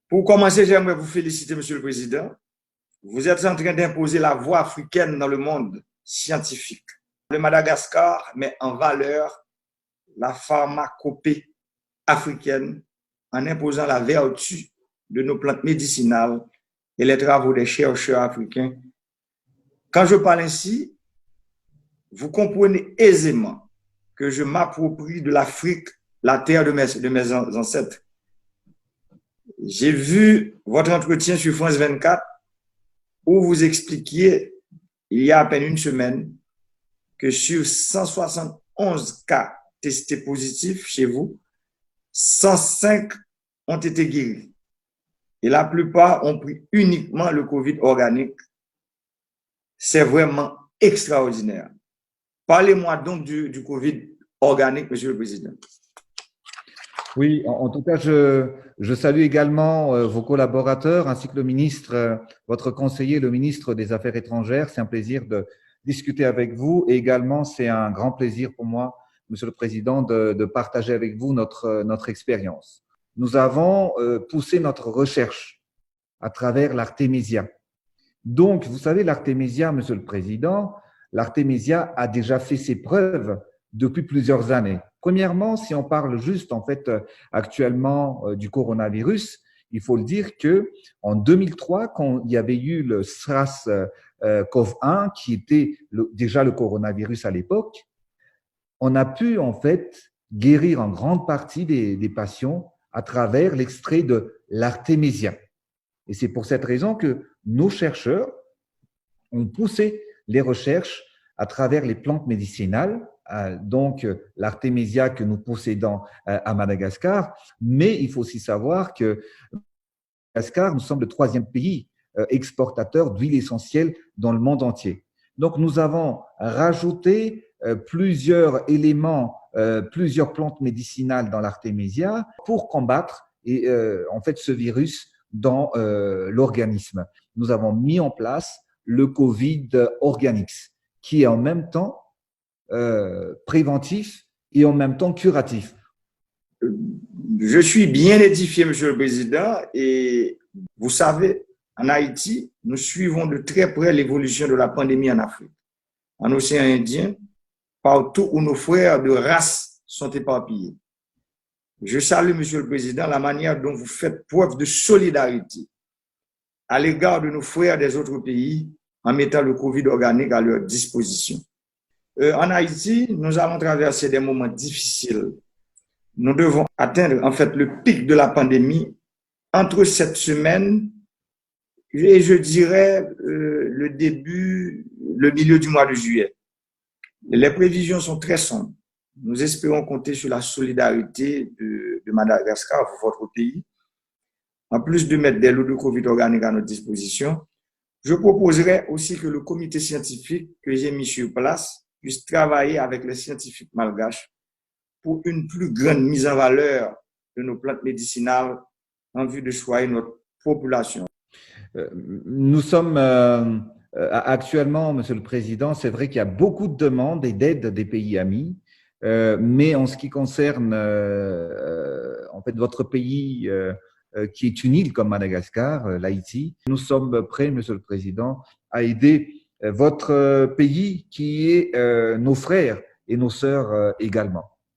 Pour commencer, j'aimerais vous féliciter, Monsieur le Président. Vous êtes en train d'imposer la voie africaine dans le monde scientifique. Le Madagascar met en valeur la pharmacopée africaine en imposant la vertu de nos plantes médicinales et les travaux des chercheurs africains. Quand je parle ainsi, vous comprenez aisément que je m'approprie de l'Afrique, la terre de mes ancêtres. J'ai vu votre entretien sur France 24 où vous expliquiez, il y a à peine une semaine, que sur 171 cas testés positifs chez vous, 105 ont été guéris. Et la plupart ont pris uniquement le Covid organique. C'est vraiment extraordinaire. Parlez-moi donc du Covid organique, Monsieur le Président. Oui, en tout cas, je salue également vos collaborateurs ainsi que le ministre, votre conseiller, le ministre des Affaires étrangères. C'est un plaisir de discuter avec vous et également c'est un grand plaisir pour moi, Monsieur le Président, de partager avec vous notre expérience. Nous avons poussé notre recherche à travers l'Artemisia. Donc, vous savez, l'Artemisia, Monsieur le Président, l'Artemisia a déjà fait ses preuves depuis plusieurs années. Premièrement, si on parle juste en fait actuellement du coronavirus, il faut le dire que en 2003, quand il y avait eu le SARS-CoV-1, qui était déjà le coronavirus à l'époque, on a pu en fait guérir en grande partie des patients à travers l'extrait de l'Artemisia. Et c'est pour cette raison que nos chercheurs ont poussé les recherches à travers les plantes médicinales, donc l'Artemisia que nous possédons à Madagascar, mais il faut aussi savoir que Madagascar, nous sommes le 3e pays exportateur d'huile essentielle dans le monde entier. Donc nous avons rajouté plusieurs éléments, plusieurs plantes médicinales dans l'Artemisia pour combattre en fait ce virus dans l'organisme. Nous avons mis en place le Covid Organics, qui est en même temps préventif et en même temps curatif. Je suis bien édifié, Monsieur le Président, et vous savez, en Haïti, nous suivons de très près l'évolution de la pandémie en Afrique, en océan Indien, partout où nos frères de race sont éparpillés. Je salue, Monsieur le Président, la manière dont vous faites preuve de solidarité à l'égard de nos frères des autres pays en mettant le Covid organique à leur disposition. En Haïti, nous allons traverser des moments difficiles. Nous devons atteindre en fait le pic de la pandémie entre cette semaine et je dirais le milieu du mois de juillet. Les prévisions sont très sombres. Nous espérons compter sur la solidarité de Madagascar, votre pays. En plus de mettre des lots de Covid organique à notre disposition, je proposerai aussi que le comité scientifique que j'ai mis sur place puisse travailler avec les scientifiques malgaches pour une plus grande mise en valeur de nos plantes médicinales en vue de soigner notre population. Nous sommes actuellement, Monsieur le Président, c'est vrai qu'il y a beaucoup de demandes et d'aides des pays amis, mais en ce qui concerne en fait votre pays qui est une île comme Madagascar, l'Haïti, nous sommes prêts, Monsieur le Président, à aider votre pays qui est nos frères et nos sœurs également.